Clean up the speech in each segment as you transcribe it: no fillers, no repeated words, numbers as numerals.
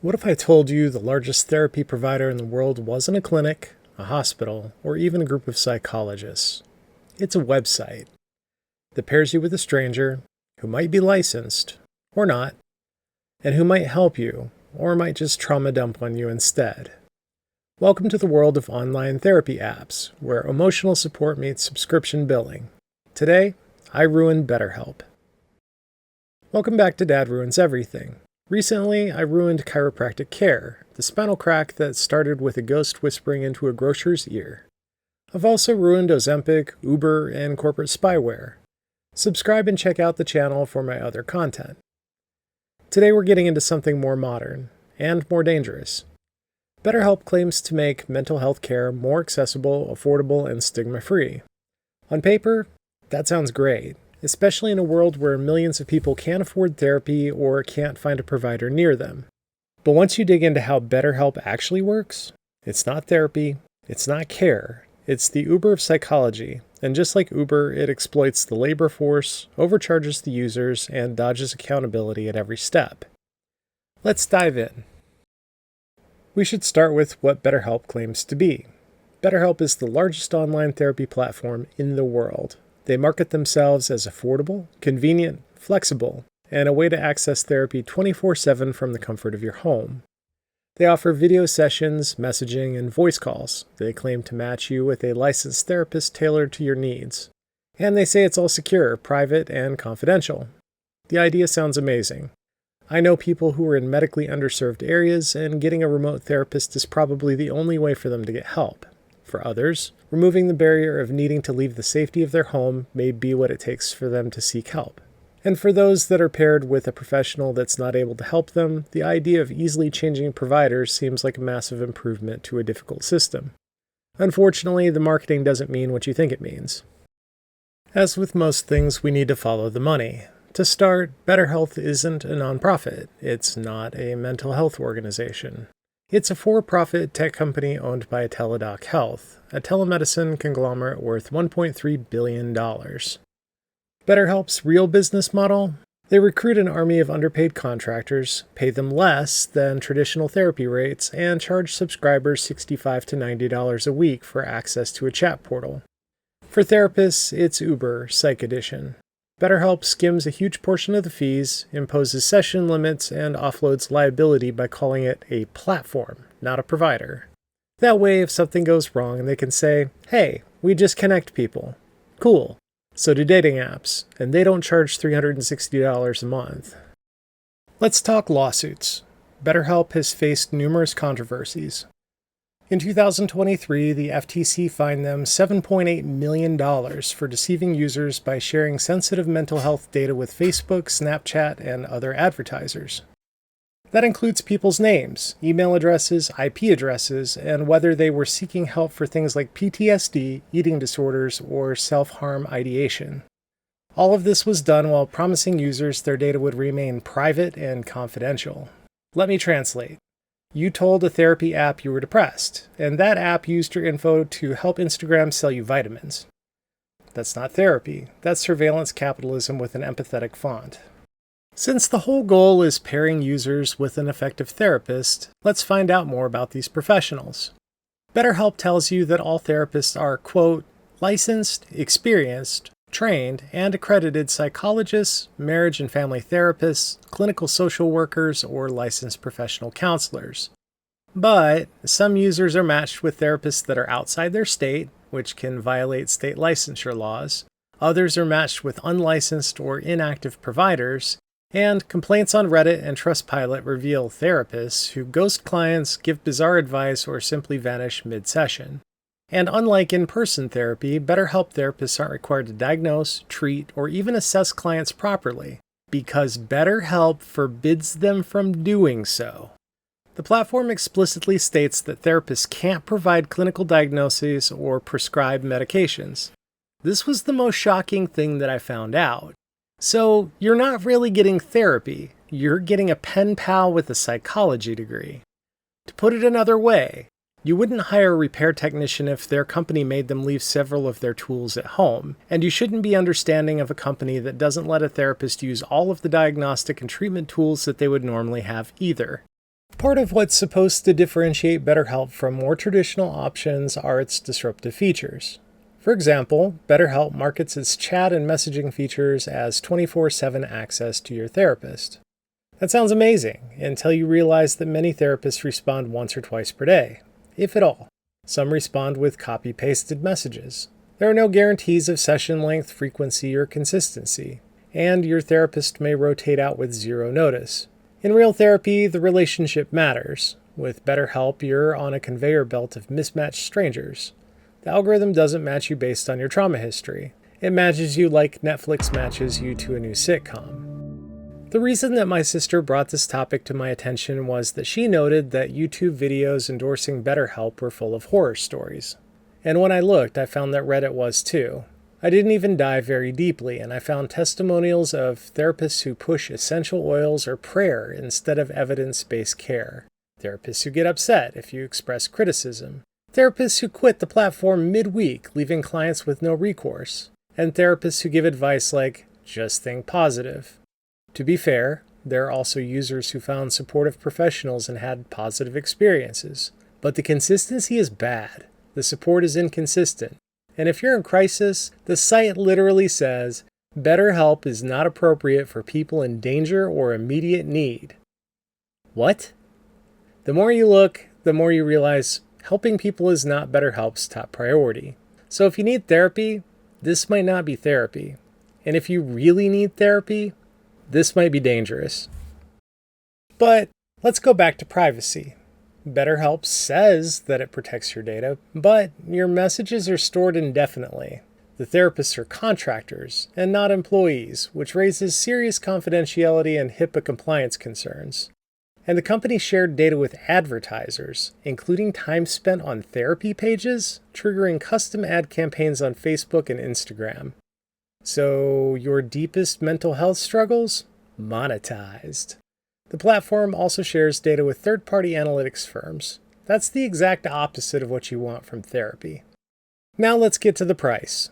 What if I told you the largest therapy provider in the world wasn't a clinic, a hospital, or even a group of psychologists? It's a website that pairs you with a stranger who might be licensed, or not, and who might help you, or might just trauma dump on you instead. Welcome to the world of online therapy apps, where emotional support meets subscription billing. Today, I ruined BetterHelp. Welcome back to Dad Ruins Everything. Recently, I ruined chiropractic care, the spinal crack that started with a ghost whispering into a grocer's ear. I've also ruined Ozempic, Uber, and corporate spyware. Subscribe and check out the channel for my other content. Today we're getting into something more modern, and more dangerous. BetterHelp claims to make mental health care more accessible, affordable, and stigma-free. On paper, that sounds great, especially in a world where millions of people can't afford therapy or can't find a provider near them. But once you dig into how BetterHelp actually works, it's not therapy, it's not care, it's the Uber of psychology, and just like Uber, it exploits the labor force, overcharges the users, and dodges accountability at every step. Let's dive in. We should start with what BetterHelp claims to be. BetterHelp is the largest online therapy platform in the world. They market themselves as affordable, convenient, flexible, and a way to access therapy 24/7 from the comfort of your home. They offer video sessions, messaging, and voice calls. They claim to match you with a licensed therapist tailored to your needs. And they say it's all secure, private, and confidential. The idea sounds amazing. I know people who are in medically underserved areas, and getting a remote therapist is probably the only way for them to get help. For others, removing the barrier of needing to leave the safety of their home may be what it takes for them to seek help. And for those that are paired with a professional that's not able to help them, the idea of easily changing providers seems like a massive improvement to a difficult system. Unfortunately, the marketing doesn't mean what you think it means. As with most things, we need to follow the money. To start, BetterHelp isn't a nonprofit. It's not a mental health organization. It's a for-profit tech company owned by Teladoc Health, a telemedicine conglomerate worth $1.3 billion. BetterHelp's real business model? They recruit an army of underpaid contractors, pay them less than traditional therapy rates, and charge subscribers $65 to $90 a week for access to a chat portal. For therapists, it's Uber Psych Edition. BetterHelp skims a huge portion of the fees, imposes session limits, and offloads liability by calling it a platform, not a provider. That way, if something goes wrong, they can say, "Hey, we just connect people. Cool. So do dating apps, and they don't charge $360 a month." Let's talk lawsuits. BetterHelp has faced numerous controversies. In 2023, the FTC fined them $7.8 million for deceiving users by sharing sensitive mental health data with Facebook, Snapchat, and other advertisers. That includes people's names, email addresses, IP addresses, and whether they were seeking help for things like PTSD, eating disorders, or self-harm ideation. All of this was done while promising users their data would remain private and confidential. Let me translate. You told a therapy app you were depressed, and that app used your info to help Instagram sell you vitamins. That's not therapy. That's surveillance capitalism with an empathetic font. Since the whole goal is pairing users with an effective therapist, let's find out more about these professionals. BetterHelp tells you that all therapists are, quote, licensed, experienced, trained, and accredited psychologists, marriage and family therapists, clinical social workers, or licensed professional counselors. But some users are matched with therapists that are outside their state, which can violate state licensure laws. Others are matched with unlicensed or inactive providers, and complaints on Reddit and Trustpilot reveal therapists who ghost clients, give bizarre advice, or simply vanish mid-session. And unlike in-person therapy, BetterHelp therapists aren't required to diagnose, treat, or even assess clients properly, because BetterHelp forbids them from doing so. The platform explicitly states that therapists can't provide clinical diagnoses or prescribe medications. This was the most shocking thing that I found out. So, you're not really getting therapy, you're getting a pen pal with a psychology degree. To put it another way, you wouldn't hire a repair technician if their company made them leave several of their tools at home, and you shouldn't be understanding of a company that doesn't let a therapist use all of the diagnostic and treatment tools that they would normally have either. Part of what's supposed to differentiate BetterHelp from more traditional options are its disruptive features. For example, BetterHelp markets its chat and messaging features as 24/7 access to your therapist. That sounds amazing until you realize that many therapists respond once or twice per day, if at all. Some respond with copy-pasted messages. There are no guarantees of session length, frequency, or consistency, and your therapist may rotate out with zero notice. In real therapy, the relationship matters. With BetterHelp, you're on a conveyor belt of mismatched strangers. The algorithm doesn't match you based on your trauma history. It matches you like Netflix matches you to a new sitcom. The reason that my sister brought this topic to my attention was that she noted that YouTube videos endorsing BetterHelp were full of horror stories. And when I looked, I found that Reddit was too. I didn't even dive very deeply, and I found testimonials of therapists who push essential oils or prayer instead of evidence-based care. Therapists who get upset if you express criticism. Therapists who quit the platform midweek, leaving clients with no recourse. And therapists who give advice like, just think positive. To be fair, there are also users who found supportive professionals and had positive experiences. But the consistency is bad. The support is inconsistent. And if you're in crisis, the site literally says, BetterHelp is not appropriate for people in danger or immediate need. What? The more you look, the more you realize helping people is not BetterHelp's top priority. So if you need therapy, this might not be therapy. And if you really need therapy, this might be dangerous. But let's go back to privacy. BetterHelp says that it protects your data, but your messages are stored indefinitely. The therapists are contractors and not employees, which raises serious confidentiality and HIPAA compliance concerns. And the company shared data with advertisers, including time spent on therapy pages, triggering custom ad campaigns on Facebook and Instagram. So, your deepest mental health struggles? Monetized. The platform also shares data with third-party analytics firms. That's the exact opposite of what you want from therapy. Now let's get to the price.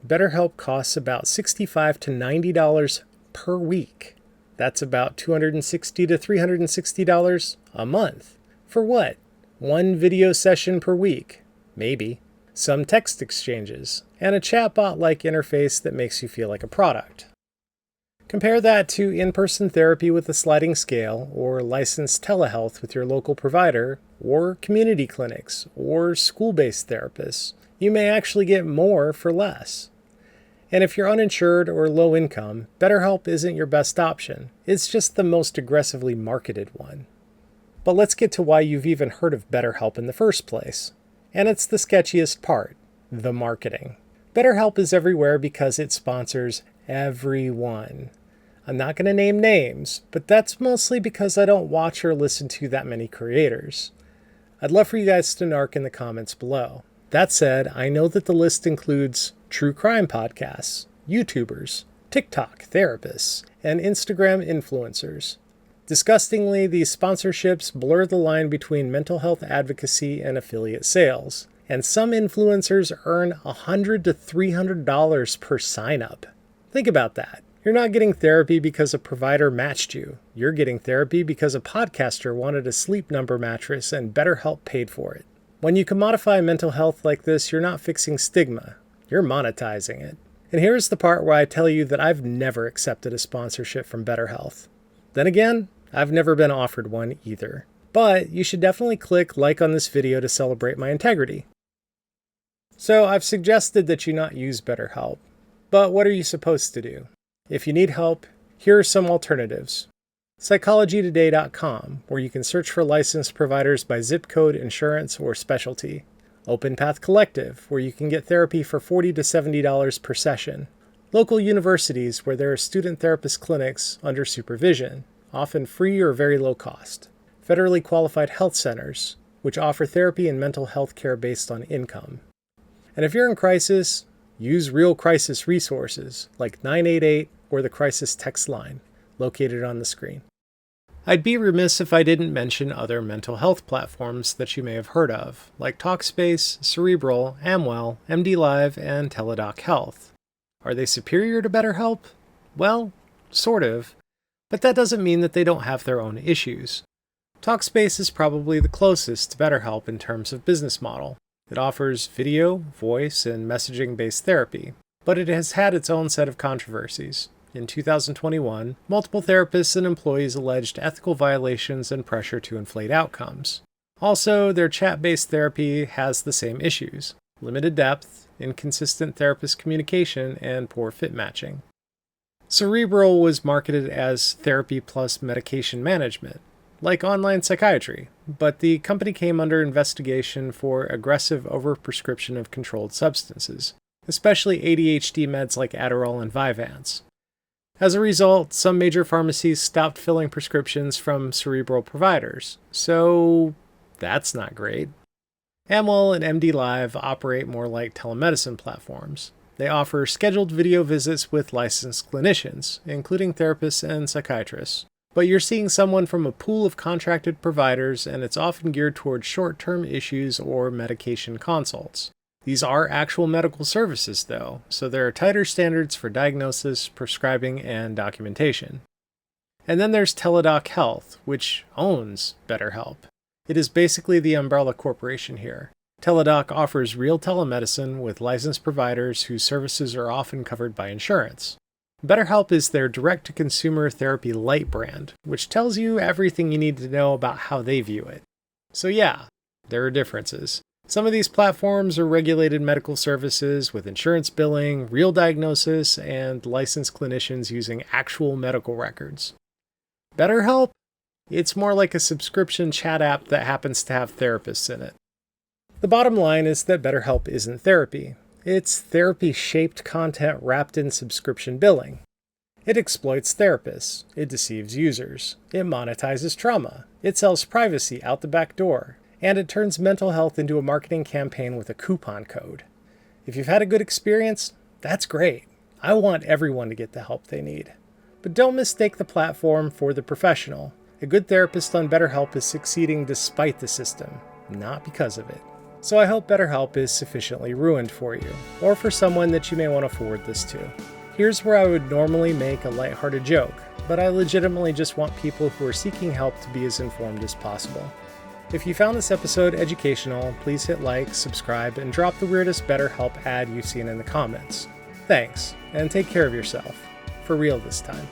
BetterHelp costs about $65 to $90 per week. That's about $260 to $360 a month. For what? One video session per week? Maybe. Some text exchanges, and a chatbot-like interface that makes you feel like a product. Compare that to in-person therapy with a sliding scale, or licensed telehealth with your local provider, or community clinics, or school-based therapists. You may actually get more for less. And if you're uninsured or low income, BetterHelp isn't your best option. It's just the most aggressively marketed one. But let's get to why you've even heard of BetterHelp in the first place. And it's the sketchiest part, the marketing. BetterHelp is everywhere because it sponsors everyone. I'm not going to name names, but that's mostly because I don't watch or listen to that many creators. I'd love for you guys to narc in the comments below. That said, I know that the list includes true crime podcasts, YouTubers, TikTok therapists, and Instagram influencers. Disgustingly, these sponsorships blur the line between mental health advocacy and affiliate sales, and some influencers earn $100 to $300 per sign-up. Think about that. You're not getting therapy because a provider matched you. You're getting therapy because a podcaster wanted a Sleep Number mattress and BetterHelp paid for it. When you commodify mental health like this, you're not fixing stigma. You're monetizing it. And here's the part where I tell you that I've never accepted a sponsorship from BetterHelp. Then again, I've never been offered one either. But you should definitely click like on this video to celebrate my integrity. So I've suggested that you not use BetterHelp. But what are you supposed to do? If you need help, here are some alternatives. PsychologyToday.com, where you can search for licensed providers by zip code, insurance, or specialty. OpenPath Collective, where you can get therapy for $40 to $70 per session. Local universities, where there are student therapist clinics under supervision, often free or very low cost. Federally qualified health centers, which offer therapy and mental health care based on income. And if you're in crisis, use real crisis resources like 988 or the crisis text line, located on the screen. I'd be remiss if I didn't mention other mental health platforms that you may have heard of, like Talkspace, Cerebral, Amwell, MDLive, and Teladoc Health. Are they superior to BetterHelp? Well, sort of. But that doesn't mean that they don't have their own issues. Talkspace is probably the closest to BetterHelp in terms of business model. It offers video, voice, and messaging-based therapy, but it has had its own set of controversies. In 2021, multiple therapists and employees alleged ethical violations and pressure to inflate outcomes. Also, their chat-based therapy has the same issues: limited depth, inconsistent therapist communication, and poor fit matching. Cerebral was marketed as therapy plus medication management, like online psychiatry, but the company came under investigation for aggressive overprescription of controlled substances, especially ADHD meds like Adderall and Vyvanse. As a result, some major pharmacies stopped filling prescriptions from Cerebral providers, so that's not great. Amwell and MD Live operate more like telemedicine platforms. They offer scheduled video visits with licensed clinicians, including therapists and psychiatrists. But you're seeing someone from a pool of contracted providers, and it's often geared towards short-term issues or medication consults. These are actual medical services, though, so there are tighter standards for diagnosis, prescribing, and documentation. And then there's Teladoc Health, which owns BetterHelp. It is basically the umbrella corporation here. Teladoc offers real telemedicine with licensed providers whose services are often covered by insurance. BetterHelp is their direct-to-consumer therapy-lite brand, which tells you everything you need to know about how they view it. So yeah, there are differences. Some of these platforms are regulated medical services with insurance billing, real diagnosis, and licensed clinicians using actual medical records. BetterHelp? It's more like a subscription chat app that happens to have therapists in it. The bottom line is that BetterHelp isn't therapy. It's therapy-shaped content wrapped in subscription billing. It exploits therapists. It deceives users. It monetizes trauma. It sells privacy out the back door. And it turns mental health into a marketing campaign with a coupon code. If you've had a good experience, that's great. I want everyone to get the help they need. But don't mistake the platform for the professional. A good therapist on BetterHelp is succeeding despite the system, not because of it. So I hope BetterHelp is sufficiently ruined for you, or for someone that you may want to forward this to. Here's where I would normally make a lighthearted joke, but I legitimately just want people who are seeking help to be as informed as possible. If you found this episode educational, please hit like, subscribe, and drop the weirdest BetterHelp ad you've seen in the comments. Thanks, and take care of yourself. For real this time.